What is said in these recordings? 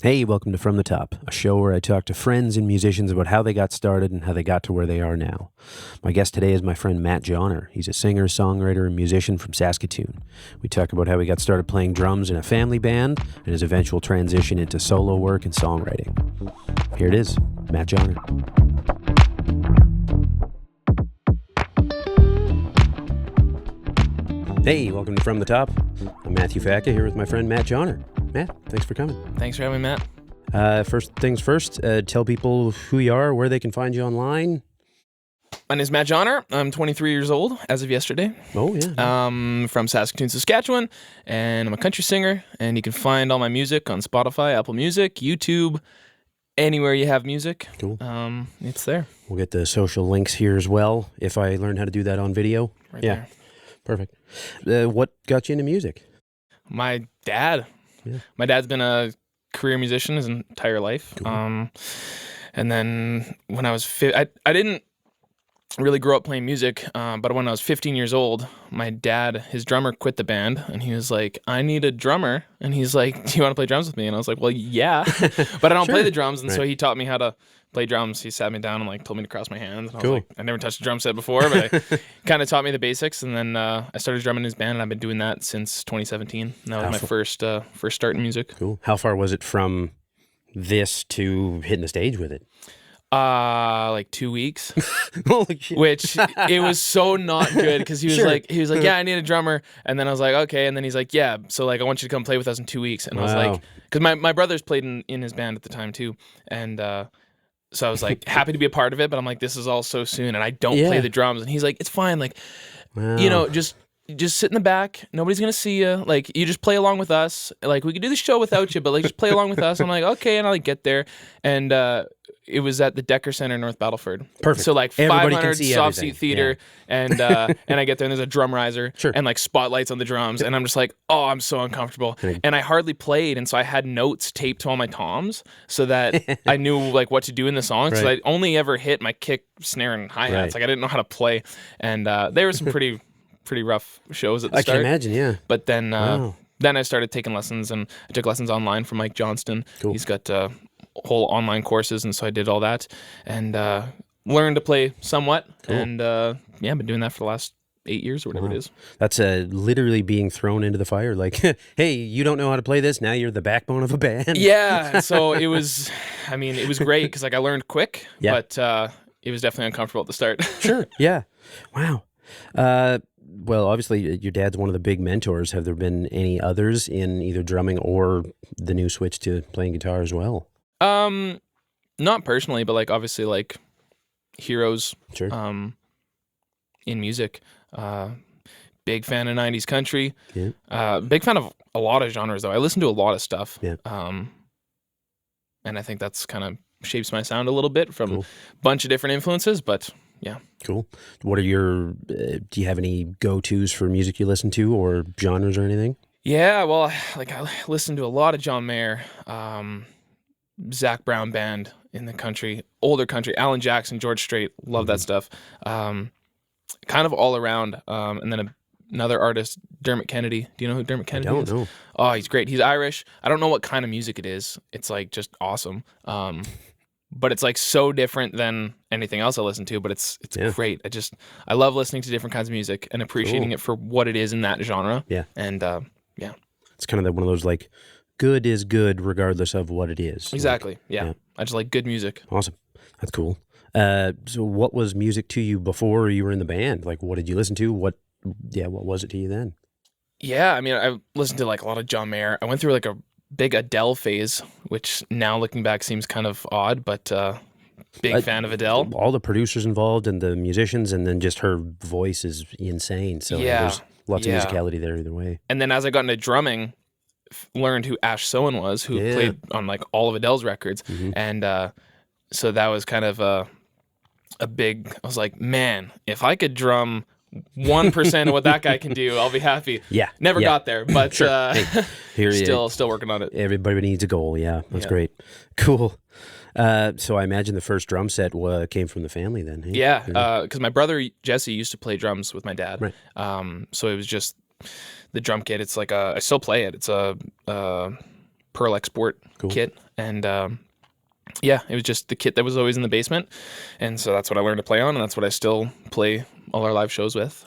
Hey, welcome to From the Top, a show where I talk to friends and musicians about how they got started and how they got to where they are now. My guest today is my friend Matt Johnner. He's a singer, songwriter, and musician from Saskatoon. We talk about how he got started playing drums in a family band and his eventual transition into solo work and songwriting. Here it is, Matt Johnner. Hey, welcome to From the Top. I'm Matthew Facca here with my friend Matt Johnner. Matt, thanks for coming. Thanks for having me, Matt. First things first, tell people who you are, where they can find you online. My name is Matt Johnner. I'm 23 years old as of yesterday. Oh, yeah. From Saskatoon, Saskatchewan, and I'm a country singer, and you can find all my music on Spotify, Apple Music, YouTube, anywhere you have music. Cool. It's there. We'll get the social links here as well, if I learn how to do that on video. Right there. Perfect. What got you into music? My dad. Yeah. My dad's been a career musician his entire life. Cool. And then when I was I didn't really grow up playing music, but when I was 15 years old, my dad, his drummer, quit the band, and he was like, I need a drummer. And he's like, do you want to play drums with me? And I was like, well, yeah, but I don't play the drums. And so he taught me how to play drums. He sat me down and told me to cross my hands. And I was like, I never touched a drum set before, but I kind of taught me the basics. And then I started drumming in his band, and I've been doing that since 2017. That was my first start in music. Cool. How far was it from this to hitting the stage with it? 2 weeks. Holy shit. Which it was so not good because he was like, yeah, I need a drummer. And then I was like, okay. And then he's like, yeah, so I want you to come play with us in 2 weeks. And I was like, because my brothers played in his band at the time too. And so I was like happy to be a part of it, but I'm like, this is all so soon and I don't play the drums. And he's like, it's fine. Just sit in the back. Nobody's going to see you. You just play along with us. We could do the show without you, but just play along with us. I'm like, okay. And I get there. And it was at the Decker Center in North Battleford. Perfect. So 500 see soft everything. seat theater. And and I get there and there's a drum riser and spotlights on the drums. And I'm just like, oh, I'm so uncomfortable. And I hardly played. And so I had notes taped to all my toms so that I knew what to do in the song. So I only ever hit my kick, snare, and hi-hats. I didn't know how to play. And there were some pretty rough shows at the start. I can imagine, yeah. But then I started taking lessons, and I took lessons online from Mike Johnston. Cool. He's got whole online courses, and so I did all that and learned to play somewhat. Cool. And I've been doing that for the last 8 years or whatever it is. That's literally being thrown into the fire. Hey, you don't know how to play this, now you're the backbone of a band. Yeah, so it was great because I learned quick, but it was definitely uncomfortable at the start. Sure, yeah. Wow. Well, obviously, your dad's one of the big mentors. Have there been any others in either drumming or the new switch to playing guitar as well? Not personally, but obviously heroes. Sure. In music, big fan of 90s country. Yeah. Big fan of a lot of genres though. I listen to a lot of stuff. Yeah. And I think that's kind of shapes my sound a little bit from a bunch of different influences, but yeah. Cool. What are your, do you have any go-tos for music you listen to or genres or anything? Yeah, well, I listen to a lot of John Mayer, Zach Brown Band in the country, older country, Alan Jackson, George Strait, love that stuff. Kind of all around. And then another artist, Dermot Kennedy. Do you know who Dermot Kennedy is? I don't know. Oh, he's great. He's Irish. I don't know what kind of music it is. It's just awesome. But it's so different than anything else I listen to, but it's great. I love listening to different kinds of music and appreciating it for what it is in that genre. Yeah. And it's kind of one of those good is good regardless of what it is. Exactly. Yeah. I just like good music. Awesome. That's cool. So what was music to you before you were in the band? What did you listen to? What was it to you then? Yeah, I listened to a lot of John Mayer. I went through a big Adele phase, which now looking back seems kind of odd, but big fan of Adele. All the producers involved and the musicians, and then just her voice is insane. So there's lots of musicality there either way. And then as I got into drumming, learned who Ash Sowen was, who played on all of Adele's records. Mm-hmm. And so that was kind of a big, I was like, man, if I could drum 1% of what that guy can do, I'll be happy. Yeah. Never got there, but still working on it. Everybody needs a goal. Yeah. That's great. Cool. So I imagine the first drum set came from the family then. Hey? Yeah. Because my brother Jesse used to play drums with my dad. Right. So it was just the drum kit. It's I still play it. It's a Pearl Export kit, and yeah, it was just the kit that was always in the basement, and so that's what I learned to play on, and that's what I still play all our live shows with.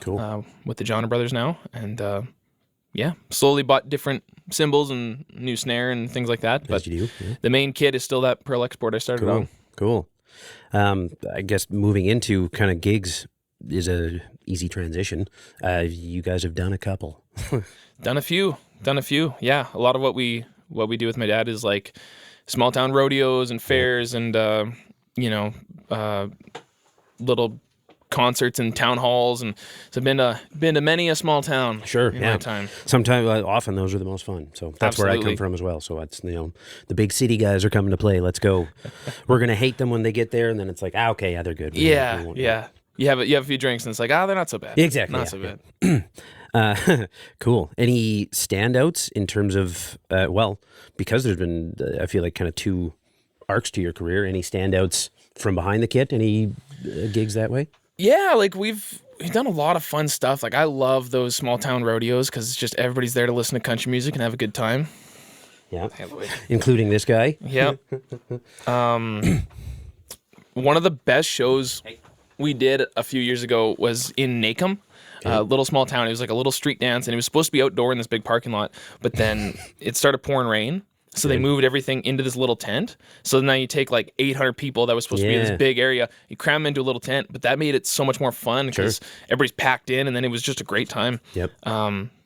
With the Johnner Brothers now, and yeah, slowly bought different cymbals and new snare and things like that. But the main kit is still that Pearl Export I started on. Cool. I guess moving into kind of gigs is a easy transition. You guys have done a couple. Done a few. Yeah, a lot of what we do with my dad is like small town rodeos and fairs and little concerts and town halls, and so I've been to many a small town. In my time. Sometimes, often those are the most fun. So that's where I come from as well. So it's the big city guys are coming to play. Let's go. We're gonna hate them when they get there, and then it's like, okay, yeah, they're good. Yeah. You have a few drinks, and it's like, they're not so bad. Exactly, not so bad. Cool. Any standouts in terms of because there's been I feel like kind of two arcs to your career. Any standouts from behind the kit? Any gigs that way? Yeah, like we've done a lot of fun stuff. Like I love those small town rodeos because it's just everybody's there to listen to country music and have a good time. Yeah, including this guy. Yeah. One of the best shows we did a few years ago was in Nacum, a little small town. It was like a little street dance, and it was supposed to be outdoor in this big parking lot, but then it started pouring rain. So they moved everything into this little tent. So now you take like 800 people that was supposed to be in this big area, you cram them into a little tent, but that made it so much more fun because everybody's packed in, and then it was just a great time. Yep.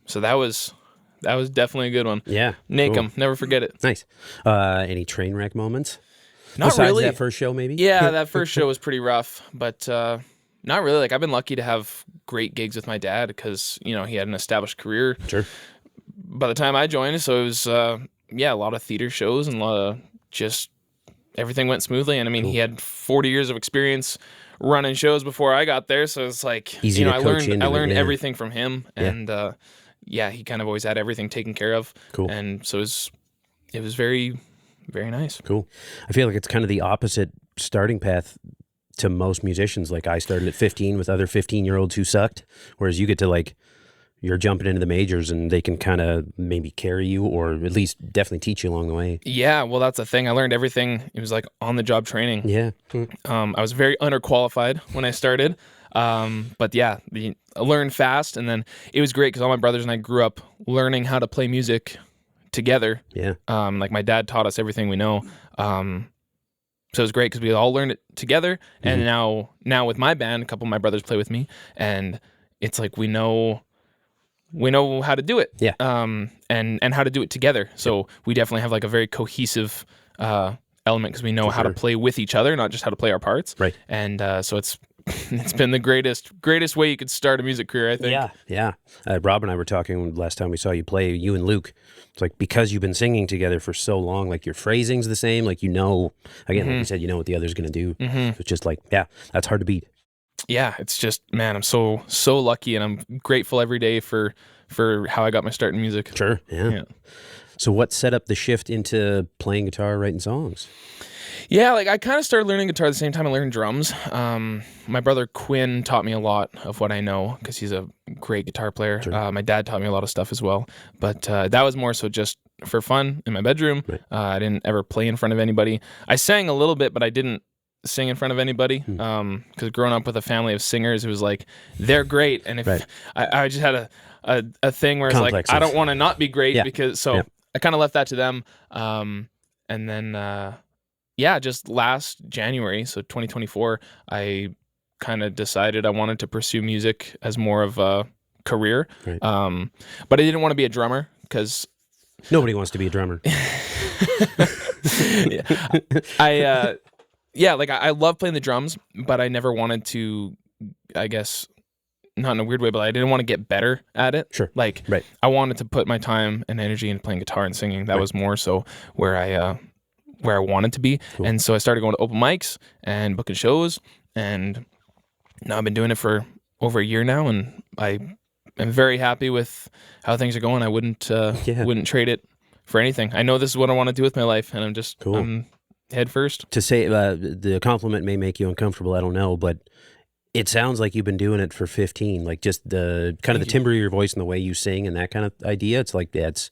So that was definitely a good one. Yeah. Nacum, never forget it. Nice. Any train wreck moments? Not Besides really. that first show, maybe? Yeah, that first show was pretty rough, but not really. Like I've been lucky to have great gigs with my dad because, he had an established career. Sure. By the time I joined, so it was a lot of theater shows and a lot of just everything went smoothly. And I mean, he had 40 years of experience running shows before I got there. So it's like, easy to I coach learned everything from him. And he kind of always had everything taken care of. Cool. And so it was very, very nice. Cool. I feel like it's kind of the opposite starting path to most musicians. Like I started at 15 with other 15-year-olds who sucked, whereas you get to you're jumping into the majors and they can kind of maybe carry you or at least definitely teach you along the way. Yeah, well, that's the thing. I learned everything. It was like on-the-job training. Yeah. I was very underqualified when I started. But yeah, I learned fast. And then it was great because all my brothers and I grew up learning how to play music together. Yeah. Like my dad taught us everything we know. So it was great because we all learned it together. And now with my band, a couple of my brothers play with me. And it's like we know how to do it, and how to do it together. So we definitely have like a very cohesive element because we know how to play with each other, not just how to play our parts. Right. And so it's been the greatest way you could start a music career, I think. Yeah. Rob and I were talking last time we saw you play, you and Luke. It's like because you've been singing together for so long, like your phrasing's the same, like again, like you said, what the other's going to do. So it's just like, that's hard to beat. Yeah, it's just, man, I'm so lucky, and I'm grateful every day for how I got my start in music. Sure, yeah. So what set up the shift into playing guitar, writing songs? Yeah, like I kind of started learning guitar at the same time I learned drums. My brother Quinn taught me a lot of what I know because he's a great guitar player. Sure. My dad taught me a lot of stuff as well, but that was more so just for fun in my bedroom. Right. I didn't ever play in front of anybody. I sang a little bit, but I didn't sing in front of anybody because growing up with a family of singers, it was like they're great, and if I just had a thing where it's like I don't want to not be great because I kind of left that to them, and then just last January, so 2024, I kind of decided I wanted to pursue music as more of a career, but I didn't want to be a drummer because nobody wants to be a drummer. I love playing the drums, but I never wanted to, I guess, not in a weird way, but I didn't want to get better at it. Sure. I wanted to put my time and energy into playing guitar and singing. That was more so where I wanted to be. Cool. And so I started going to open mics and booking shows, and now I've been doing it for over a year now, and I am very happy with how things are going. I wouldn't trade it for anything. I know this is what I want to do with my life, and I'm just cool. I'm head first. To say the compliment may make you uncomfortable, I don't know, but It sounds like you've been doing it for 15, like just the kind of the timbre of your voice and the way you sing and that kind of idea. It's like, it's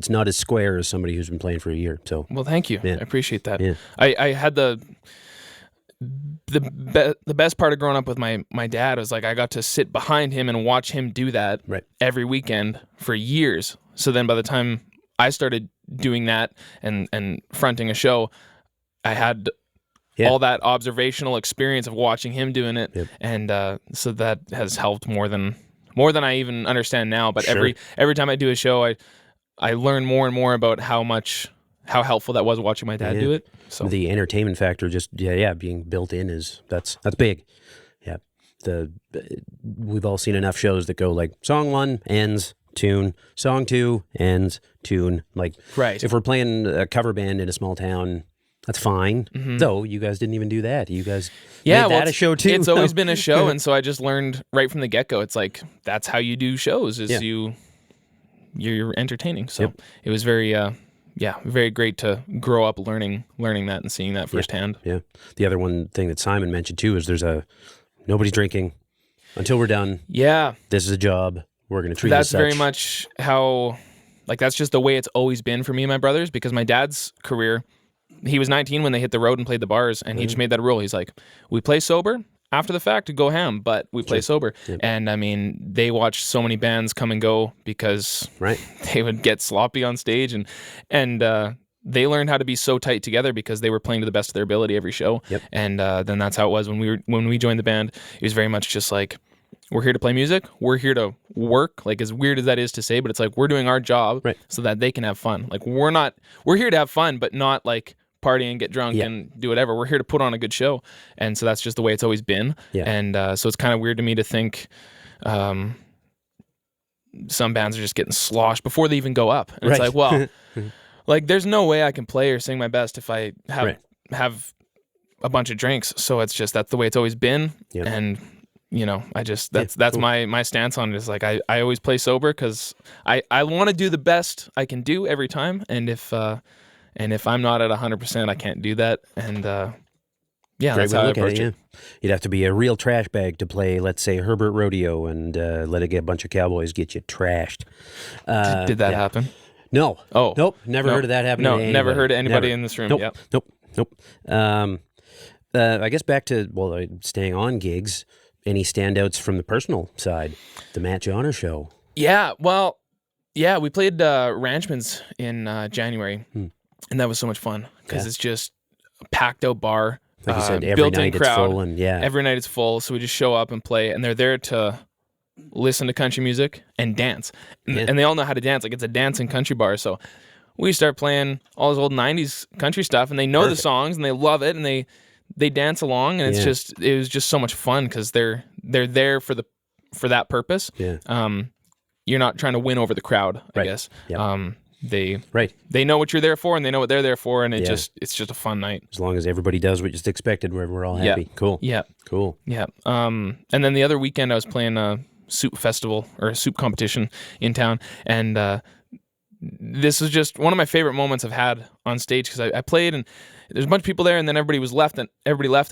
not as square as somebody who's been playing for a year. So, Well, thank you. Yeah. I appreciate that. Yeah. I had the best part of growing up with my dad was like I got to sit behind him and watch him do that Right. every weekend for years. So then by the time I started doing that and fronting a show, I had all that observational experience of watching him doing it. Yep. And so that has helped more than I even understand now. But Sure. every time I do a show, I learn more and more about how helpful that was watching my dad do it. So the entertainment factor just being built in that's big. Yeah. We've all seen enough shows that go like song 1 ends, tune, song 2 ends, tune. Like right. if we're playing a cover band in a small town, that's fine. Though you guys didn't even do that. You guys made that a show too. It's always been a show, and so I just learned right from the get-go. It's like that's how you do shows. You're entertaining. So it was very very great to grow up learning that and seeing that firsthand. Yeah. The other one thing that Simon mentioned too is nobody's drinking until we're done. Yeah. This is a job. We're going to treat it as such. That's very much how, like, that's just the way it's always been for me and my brothers, because my dad's career, he was 19 when they hit the road and played the bars, and he just made that a rule. He's like, we play sober after the fact to go ham, but we play sober. Yep. And I mean, they watched so many bands come and go because they would get sloppy on stage, and they learned how to be so tight together because they were playing to the best of their ability every show. Yep. And then that's how it was when we joined the band. It was very much just like, we're here to play music. We're here to work. Like, as weird as that is to say, but it's like we're doing our job so that they can have fun. Like, we're here to have fun, but not like party and get drunk and do whatever. We're here to put on a good show. And so that's just the way it's always been. Yeah. And so it's kind of weird to me to think some bands are just getting sloshed before they even go up. And it's like, well, like, there's no way I can play or sing my best if I have a bunch of drinks. So it's just, that's the way it's always been. Yep. And I just, that's cool. My stance on it is like, I always play sober because I want to do the best I can do every time. And if I'm not at 100%, I can't do that. And that's how I approach it. You'd have to be a real trash bag to play, let's say, Herbert Rodeo and let a bunch of cowboys get you trashed. Did that happen? No. Oh. Nope. Never heard of that happening to anybody. Never heard of anybody in this room. Nope. Yep. Nope. I guess back to, staying on gigs, any standouts from the personal side? The Matt Johnner Show. Yeah. Well, yeah, we played Ranchman's in January. And that was so much fun because it's just a packed out bar. Like you said, every night crowd. It's full. And every night it's full. So we just show up and play, and they're there to listen to country music and dance. And they all know how to dance. Like, it's a dancing country bar. So we start playing all this old 90s country stuff, and they know the songs and they love it, and they dance along, and it was just so much fun because they're there for that purpose. Yeah. You're not trying to win over the crowd, I guess. Yep. They know what you're there for, and they know what they're there for, and it's just a fun night. As long as everybody does what is expected, we're all happy. Cool. Yeah. Cool. Yeah. And then the other weekend I was playing a soup festival or a soup competition in town, and this was just one of my favorite moments I've had on stage because I played, and there's a bunch of people there, and then everybody left, and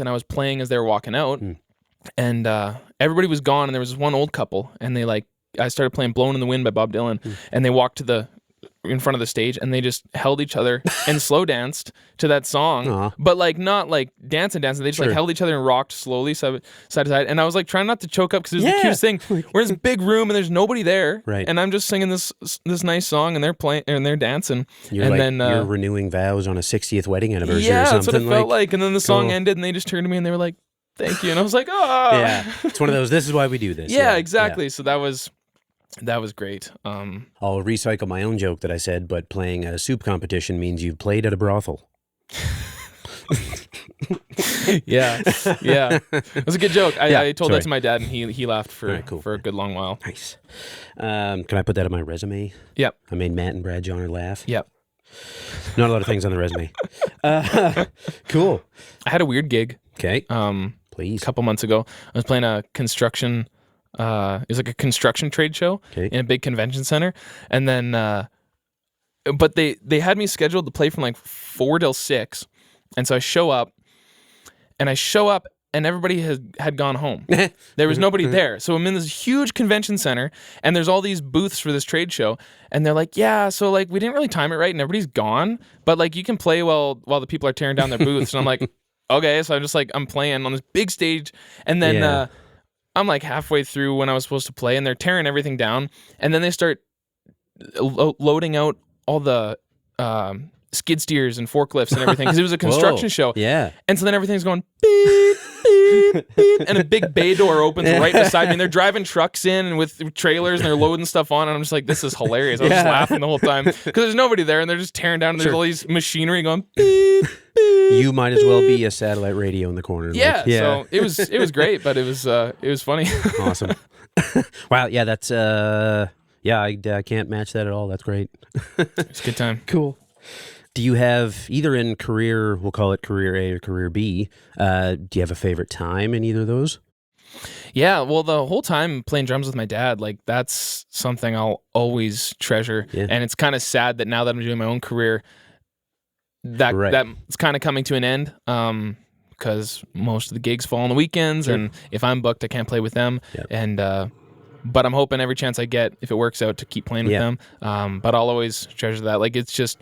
I was playing as they were walking out, and everybody was gone, and there was this one old couple, and I started playing "Blowin' in the Wind" by Bob Dylan, and they walked in front of the stage, and they just held each other and slow danced to that song, but not like dancing. They just like held each other and rocked slowly side to side. And I was like trying not to choke up because it was the cutest thing. We're in this big room and there's nobody there, and I'm just singing this nice song, and they're playing and they're dancing. Then you're renewing vows on a 60th wedding anniversary. Yeah, or something. That's what it felt like. And then the song ended, and they just turned to me and they were like, "Thank you," and I was like, "Oh, yeah." It's one of those. This is why we do this. Yeah, exactly. Yeah. So that was great. I'll recycle my own joke that I said, but playing a soup competition means you've played at a brothel. Yeah. It was a good joke. I told that to my dad, and he laughed for a good long while. Nice. Can I put that on my resume? Yep. I made Matt and Brad Johnner laugh. Yep. Not a lot of things on the resume. Cool. I had a weird gig. Okay. Please. A couple months ago, I was playing a construction. It was like a construction trade show in a big convention center, and then but they had me scheduled to play from like 4 till 6, and so I show up and everybody had gone home. There was nobody there. So I'm in this huge convention center, and there's all these booths for this trade show, and they're like, yeah, so like we didn't really time it right, and everybody's gone, but like you can play while the people are tearing down their booths. And I'm like, okay. So I'm just like, I'm playing on this big stage, and then I'm like halfway through when I was supposed to play, and they're tearing everything down, and then they start loading out all the skid steers and forklifts and everything, because it was a construction show. Yeah. And so then everything's going beep, beep, beep, and a big bay door opens right beside me, and they're driving trucks in and with trailers, and they're loading stuff on, and I'm just like, this is hilarious. I was just laughing the whole time because there's nobody there, and they're just tearing down, and there's all these machinery going beep, beep. You might as well be a satellite radio in the corner. Yeah, so it was great, but it was funny. Awesome. Wow, yeah, that's I can't match that at all. That's great. It's a good time. Cool. Do you have, either in career, we'll call it career A or career B, do you have a favorite time in either of those? Yeah, well, the whole time playing drums with my dad, like that's something I'll always treasure. Yeah. And it's kind of sad that now that I'm doing my own career, that's kind of coming to an end, because most of the gigs fall on the weekends, and if I'm booked, I can't play with them. Yep. And but I'm hoping every chance I get, if it works out, to keep playing with them. But I'll always treasure that. Like, it's just,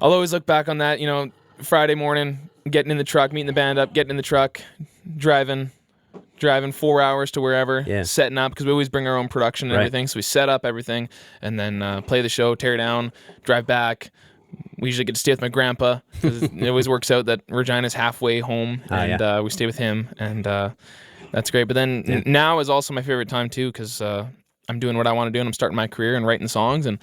I'll always look back on that, Friday morning, getting in the truck, meeting the band up, getting in the truck, driving 4 hours to wherever, setting up, because we always bring our own production and everything. So we set up everything, and then play the show, tear down, drive back. We usually get to stay with my grandpa, because it always works out that Regina's halfway home, and we stay with him, and that's great. But then now is also my favorite time too, because I'm doing what I want to do, and I'm starting my career and writing songs and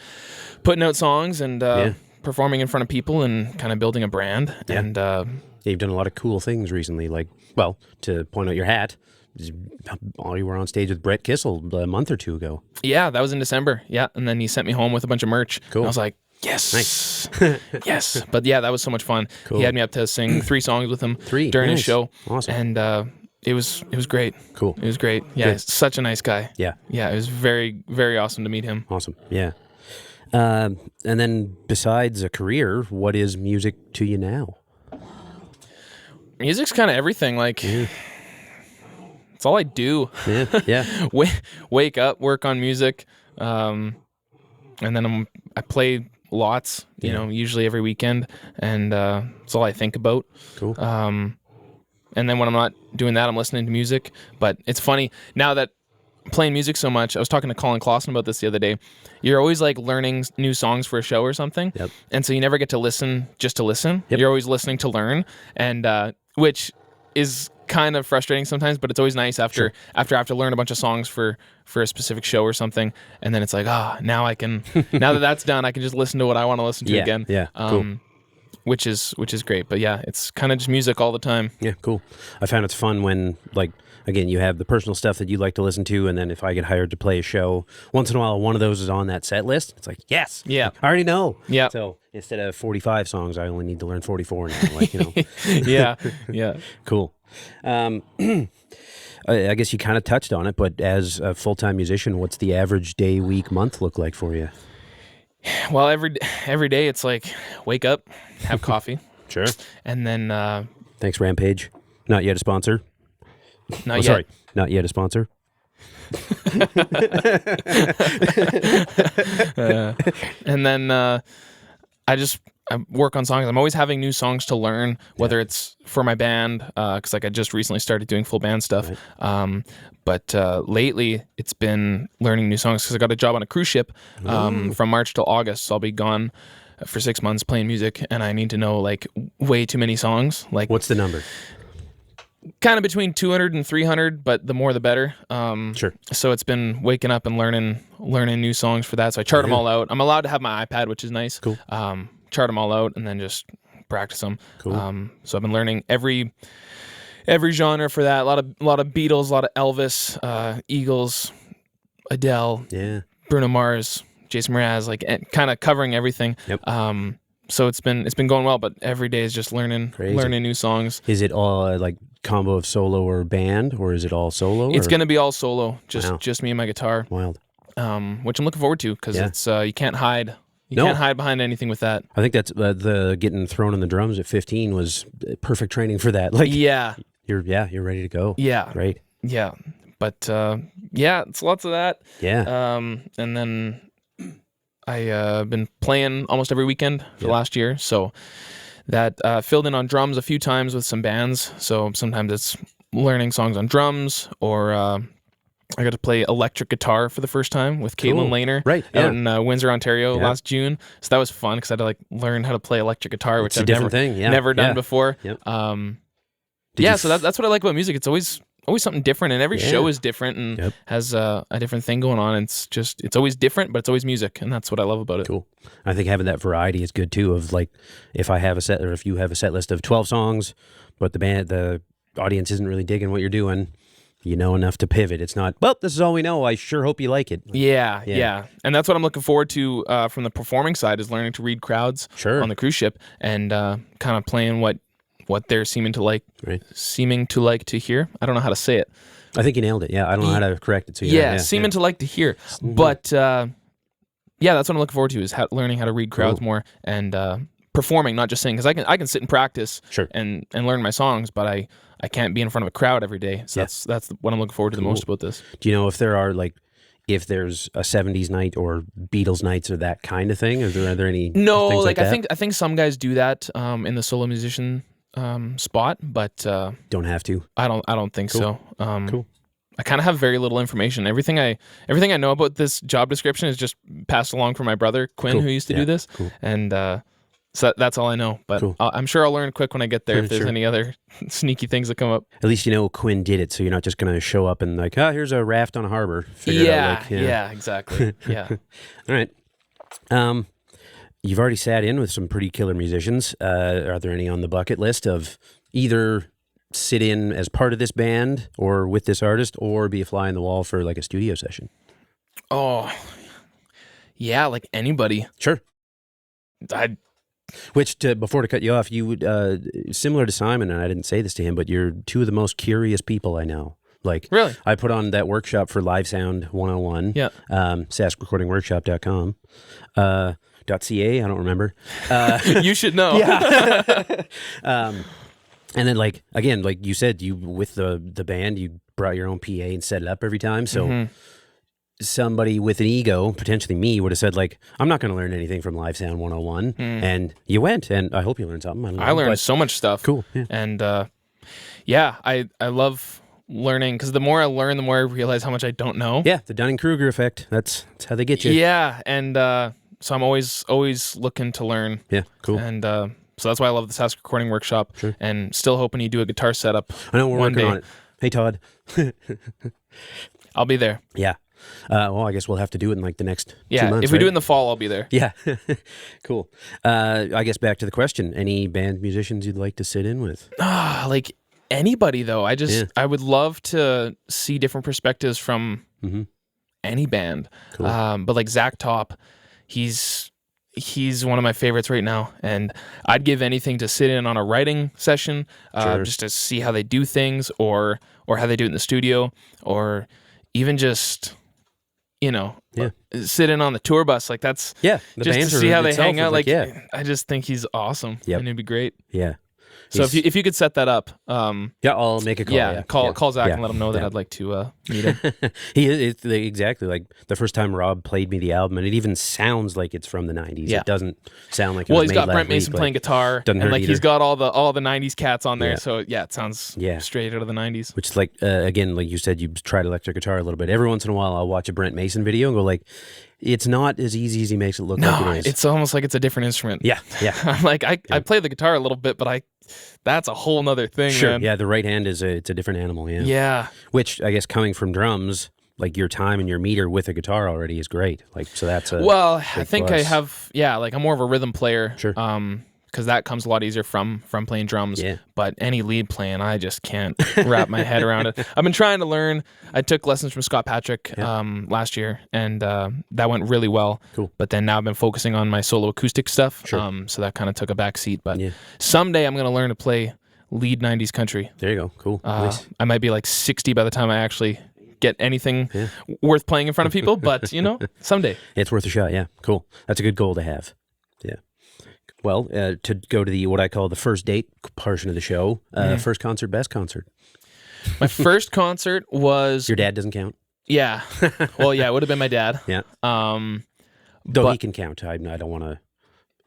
putting out songs and performing in front of people and kind of building a brand. Yeah. And you've done a lot of cool things recently, like, well, to point out your hat, you were on stage with Brett Kissel a month or two ago. Yeah, that was in December. Yeah, and then he sent me home with a bunch of merch. Cool. And I was like, yes. Nice. Yes. But yeah, that was so much fun. Cool. He had me up to sing 3 songs with him during his show. Awesome. And it was great. Cool. It was great. Yeah, he's such a nice guy. Yeah. Yeah, it was very, very awesome to meet him. Awesome. Yeah. And then besides a career, what is music to you now? Music's kind of everything. Like, it's all I do. Yeah. Wake up, work on music, and then I play lots. Usually every weekend, and it's all I think about. Cool. And then when I'm not doing that, I'm listening to music. But it's funny now that I'm playing music so much. I was talking to Colin Clausen about this the other day. You're always like learning new songs for a show or something, and so you never get to listen just to listen. You're always listening to learn, and which is kind of frustrating sometimes, but it's always nice after I have to learn a bunch of songs for a specific show or something, and then it's like, now I can now that that's done, I can just listen to what I want to listen to again. Yeah. Cool. Which is great. But yeah, it's kind of just music all the time. Yeah, cool. I found it's fun when, like, again, you have the personal stuff that you like to listen to, and then if I get hired to play a show, once in a while one of those is on that set list. It's like, yes, yeah, I already know. Yeah. So instead of 45 songs, I only need to learn 44 now. Yeah. Cool. I guess you kind of touched on it, but as a full-time musician, what's the average day, week, month look like for you? Well, every day it's like wake up, have coffee. Sure. And then thanks, Rampage. Not yet a sponsor. Not yet. Sorry, not yet a sponsor. And then I work on songs. I'm always having new songs to learn, whether it's for my band, because like I just recently started doing full band stuff. Right. But lately it's been learning new songs because I got a job on a cruise ship from March till August. So I'll be gone for 6 months playing music, and I need to know like way too many songs. Like, what's the number? Kind of between 200 and 300, but the more the better. Sure. So it's been waking up and learning new songs for that. So I chart them all out. I'm allowed to have my iPad, which is nice. Cool. Chart them all out and then just practice them. Cool. So I've been learning every genre for that. A lot of Beatles, a lot of Elvis, Eagles, Adele, Bruno Mars, Jason Mraz, like kind of covering everything. Yep. So it's been going well, but every day is just learning new songs. Is it all like combo of solo or band, or is it all solo? It's going to be all solo, just me and my guitar. Wild. Which I'm looking forward to because it's you can't hide. You can't hide behind anything with that. I think that's the getting thrown in the drums at 15 was perfect training for that. Like, yeah. You're ready to go. Yeah. Great. Yeah. But it's lots of that. Yeah. And then I been playing almost every weekend for the last year. So that filled in on drums a few times with some bands. So sometimes it's learning songs on drums, or I got to play electric guitar for the first time with Caitlin Lehner out in Windsor, Ontario last June. So that was fun because I had to like learn how to play electric guitar, which I've never done before. Yep. So that's what I like about music. It's always something different, and every show is different and has a different thing going on. It's always different, but it's always music, and that's what I love about it. Cool. I think having that variety is good too. Of like, if I have a set, or if you have a set list of 12 songs, but the audience isn't really digging what you're doing, you know enough to pivot. It's not, well, this is all we know. I sure hope you like it. Yeah. And that's what I'm looking forward to from the performing side, is learning to read crowds on the cruise ship, and kind of playing what they're seeming to like to hear. I don't know how to say it. I think you nailed it. Yeah, I don't know how to correct it. So seeming to like to hear. Mm-hmm. But that's what I'm looking forward to, is learning how to read crowds more, and performing, not just singing. Because I can sit and practice and learn my songs, but I can't be in front of a crowd every day. So that's what I'm looking forward to the most about this. Do you know if there are if there's a 70s night or Beatles nights or that kind of thing? Are there any No, things like that? I think some guys do that in the solo musician spot, but don't have to. I don't think so. Cool. I kind of have very little information. Everything I know about this job description is just passed along from my brother Quinn, who used to do this, and so that's all I know. But I'm sure I'll learn quick when I get there if there's any other sneaky things that come up. At least you know Quinn did it, so you're not just going to show up and like, here's a raft on a harbor. Figure it out, exactly. Yeah. All right. You've already sat in with some pretty killer musicians. Are there any on the bucket list of either sit in as part of this band or with this artist, or be a fly on the wall for like a studio session? Oh, yeah, like anybody. Sure. Before to cut you off, you would, similar to Simon, and I didn't say this to him, but you're two of the most curious people I know. Like, really? I put on that workshop for Live Sound 101. Yeah. saskrecordingworkshop.com. .ca, I don't remember. You should know. Yeah. And then, like, again, like you said, you with the band, you brought your own PA and set it up every time. So somebody with an ego, potentially me, would have said, like, I'm not going to learn anything from Live Sound 101. And you went, and I hope you learned something. I learned so much stuff. Cool. Yeah. And I love learning, because the more I learn, the more I realize how much I don't know. Yeah, the Dunning-Kruger effect. That's how they get you. Yeah, and so I'm always looking to learn. Yeah, cool. And so that's why I love the Sask Recording Workshop, and still hoping you do a guitar setup. I know, we're working on it. Hey, Todd. I'll be there. Yeah. Well, I guess we'll have to do it in like the next 2 months. If we do it in the fall, I'll be there. Yeah. Cool. I guess back to the question. Any band musicians you'd like to sit in with? Like anybody, though. I would love to see different perspectives from any band. Cool. But like Zach Top, he's one of my favorites right now, and I'd give anything to sit in on a writing session, just to see how they do things, or how they do it in the studio, or even just sit in on the tour bus. Like that's the just to see how they hang out. Like I just think he's awesome. Yep. And it'd be great. Yeah. So if you could set that up, I'll make a call. Call Zach and let him know that I'd like to meet him. He is exactly like the first time Rob played me the album, and it even sounds like it's from the '90s. It doesn't sound like. He's got Brent Mason playing guitar, and like he's got all the '90s cats on there. Yeah. So it sounds straight out of the '90s. Which is like again, like you said, you've tried electric guitar a little bit. Every once in a while, I'll watch a Brent Mason video and go like, it's not as easy as he makes it look like it is. It's almost like it's a different instrument. Yeah. I'm like, I play the guitar a little bit, but that's a whole nother thing. Sure. Man. Yeah, the right hand it's a different animal. Yeah. Yeah. Which I guess coming from drums, like your time and your meter with a guitar already is great. Like so that's a I think plus. I have like I'm more of a rhythm player. Sure. Because that comes a lot easier from playing drums. Yeah. But any lead playing, I just can't wrap my head around it. I've been trying to learn. I took lessons from Scott Patrick last year, and that went really well. Cool. But then now I've been focusing on my solo acoustic stuff. Sure. So that kind of took a back seat. But someday I'm going to learn to play lead 90s country. There you go. Cool. Nice. I might be like 60 by the time I actually get anything worth playing in front of people, but someday. It's worth a shot. Yeah. Cool. That's a good goal to have. Yeah. Well, to go to the what I call the first date portion of the show, first concert, best concert. My first concert was Your dad doesn't count. Yeah. Well, yeah, it would have been my dad. Yeah. Though he can count. I don't want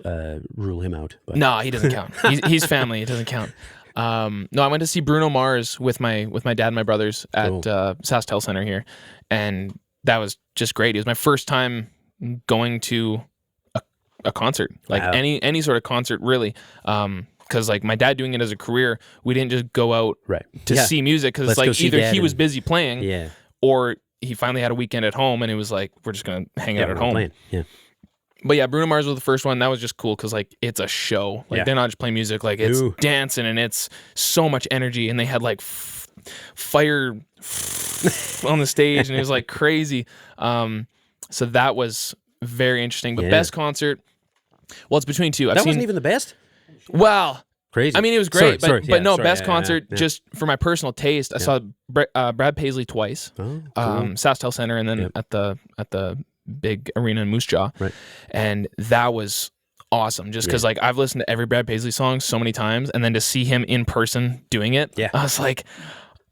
to rule him out. But. No, he doesn't count. He's family. It doesn't count. No, I went to see Bruno Mars with my dad and my brothers at Saskatoon Center here, and that was just great. It was my first time going to a concert, like any sort of concert, really. Because like my dad doing it as a career, we didn't just go out to see music because it's like either he was busy playing, or he finally had a weekend at home, and it was like we're just gonna hang out at home. Playing. Yeah. But yeah, Bruno Mars was the first one. That was just cool because like it's a show. Like they're not just playing music. Like it's dancing and it's so much energy. And they had like fire on the stage, and it was like crazy. So that was very interesting. But best concert, well, it's between two. That wasn't even the best. Well, crazy. I mean, it was great, but best concert just for my personal taste. I saw Brad Paisley twice, Saskatoon Center, and then at the big arena in Moose Jaw, and that was awesome. Just because like I've listened to every Brad Paisley song so many times, and then to see him in person doing it, I was like,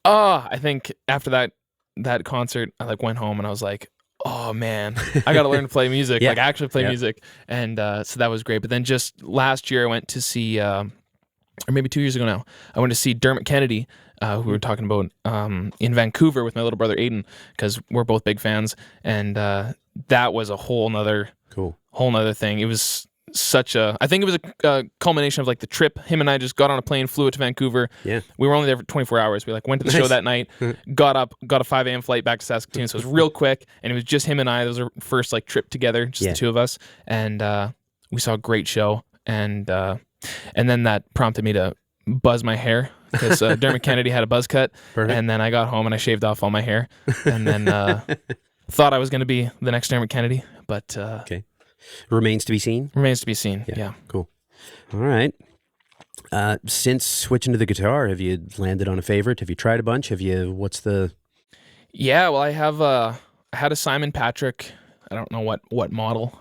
I think after that concert, I like went home and I was like, oh man, I got to learn to play music, like actually play music, and so that was great. But then just last year, I went to see, or maybe 2 years ago now, I went to see Dermot Kennedy, who we were talking about in Vancouver with my little brother Aiden, because we're both big fans, and that was a whole nother thing. It was I think it was a culmination of like the trip. Him and I just got on a plane, flew it to Vancouver. Yeah. We were only there for 24 hours. We like went to the show that night, got up, got a 5 a.m. flight back to Saskatoon. So it was real quick, and it was just him and I. That was our first like trip together, just the two of us. And we saw a great show. And then that prompted me to buzz my hair because Dermot Kennedy had a buzz cut. Perfect. And then I got home and I shaved off all my hair. And then thought I was going to be the next Dermot Kennedy, but remains to be seen. Remains to be seen. Yeah. Cool. All right. Since switching to the guitar, have you landed on a favorite? Have you tried a bunch? What's the? Yeah, well, I had a Simon Patrick. I don't know what model.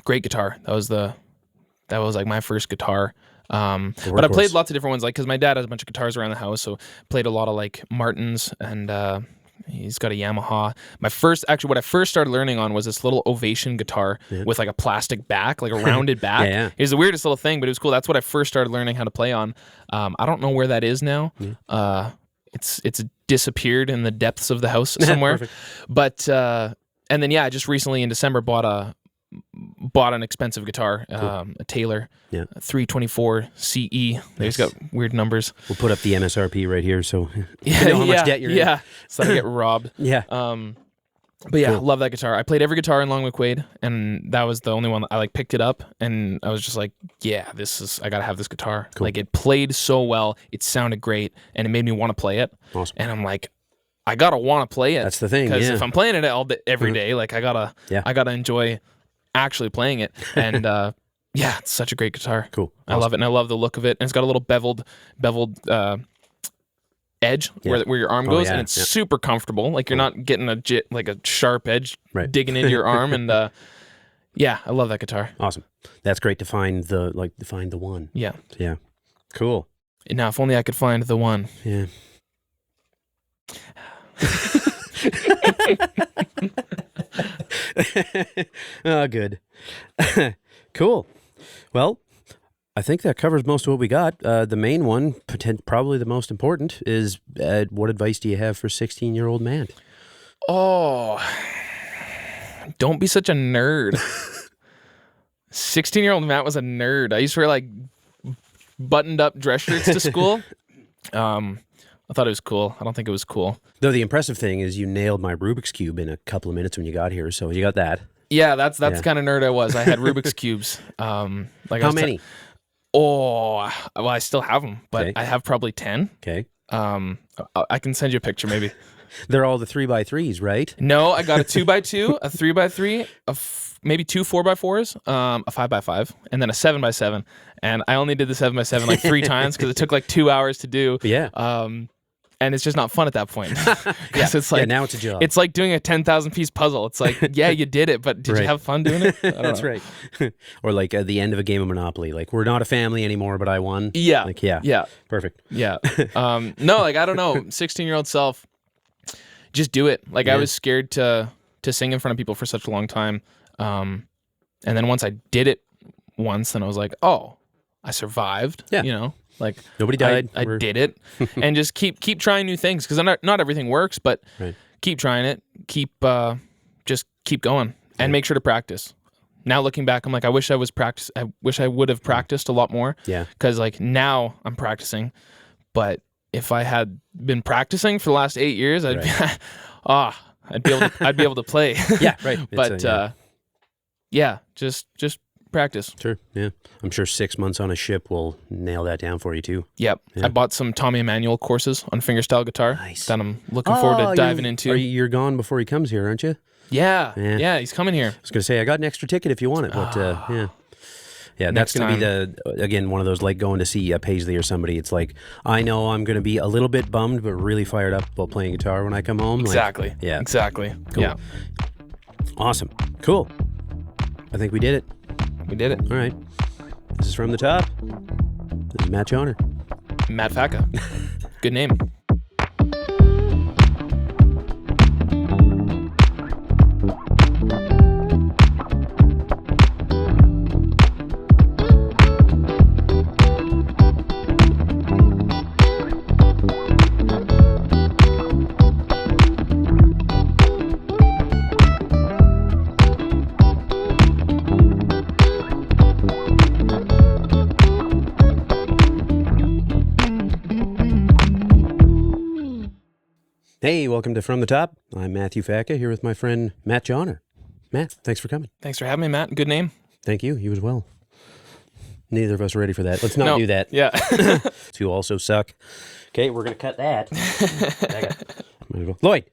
Great guitar. That was like my first guitar. But I played lots of different ones, like because my dad has a bunch of guitars around the house, so played a lot of like Martins, and he's got a Yamaha. What I first started learning on was this little Ovation guitar with like a plastic back, like a rounded back. It was the weirdest little thing, but it was cool. That's what I first started learning how to play on. I don't know where that is now. It's disappeared in the depths of the house somewhere. But and then I just recently in December bought an expensive guitar, a Taylor 324 CE. They've got weird numbers. We'll put up the MSRP right here so you know how much debt you're in. So I get robbed. But yeah, love that guitar. I played every guitar in Long McQuaid, and that was the only one that I like picked it up, and I was just like, I gotta have this guitar. Like it played so well, it sounded great, and it made me want to play it. Awesome. And I'm like, I gotta want to play it. That's the thing. Because if I'm playing it every day, like I gotta enjoy actually playing it. And it's such a great guitar. Cool. Awesome. I love it, and I love the look of it. And it's got a little beveled edge where your arm goes, and it's super comfortable. Like you're not getting a sharp edge digging into your arm. And I love that guitar. Awesome. That's great to find the one. Yeah. Cool. Now, if only I could find the one. Yeah. Oh, good. Cool. Well, I think that covers most of what we got. The main one, probably the most important, is what advice do you have for 16-year-old Matt? Oh, don't be such a nerd. 16-year-old Matt was a nerd. I used to wear like buttoned up dress shirts to school. I thought it was cool. I don't think it was cool. Though the impressive thing is you nailed my Rubik's Cube in a couple of minutes when you got here, so you got that. Yeah, that's the kind of nerd I was. I had Rubik's Cubes. How many? Well, I still have them, but I have probably 10. Okay. I can send you a picture maybe. They're all the 3x3s, right? No, I got a 2x2, a 3x3, maybe 2 4x4s, a 5x5, and then a 7x7. And I only did the 7x7 like 3 times because it took like 2 hours to do. Yeah. And it's just not fun at that point. Because it's like, now it's a job. It's like doing a 10,000 piece puzzle. It's like, yeah, you did it, but did you have fun doing it? I don't That's know. right. Or like at the end of a game of Monopoly, like we're not a family anymore, but I won. Yeah. Like, yeah. Perfect. Yeah. No, like, I don't know. 16-year-old self, just do it. Like I was scared to sing in front of people for such a long time. And then once I did it once, then I was like, oh, I survived. Yeah. You know, like Nobody died. I did it. And just keep trying new things, because not everything works, but keep trying it. Just keep going and make sure to practice. Now looking back, I'm like, I wish I would have practiced a lot more. Yeah. Because like now I'm practicing, but if I had been practicing for the last 8 years, I'd be able to play. Yeah, right. But just practice. Sure. Yeah. I'm sure 6 months on a ship will nail that down for you too. Yep. Yeah. I bought some Tommy Emmanuel courses on fingerstyle guitar. Nice. That I'm looking forward to diving into. You're gone before he comes here, aren't you? Yeah, he's coming here. I was going to say, I got an extra ticket if you want it, but yeah. Yeah, that's going to be again, one of those, like going to see Paisley or somebody. It's like, I know I'm going to be a little bit bummed, but really fired up about playing guitar when I come home. Exactly. Like, yeah. Exactly. Cool. Yeah. Awesome. Cool. I think we did it. We did it. All right. This is From the Top. This is Matt Joner. Matt Facca. Good name. Hey, welcome to From the Top. I'm Matthew Facca here with my friend Matt Joner. Matt, thanks for coming. Thanks for having me, Matt. Good name. Thank you. You as well. Neither of us are ready for that. Let's not do that. Yeah. Two also suck. Okay, we're going to cut that. Might as well. Lloyd!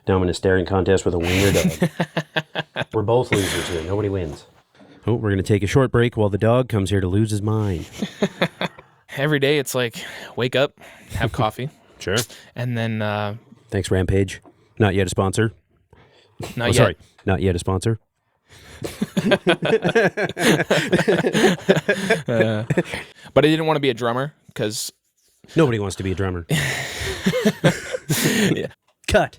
Now I'm in a staring contest with a wiener dog. We're both losers here. Nobody wins. Oh, we're going to take a short break while the dog comes here to lose his mind. Every day it's like, wake up, have coffee. Sure. And then... Thanks, Rampage. Not yet a sponsor. Not yet. Sorry, not yet a sponsor. But I didn't want to be a drummer, because... Nobody wants to be a drummer. Yeah. Cut.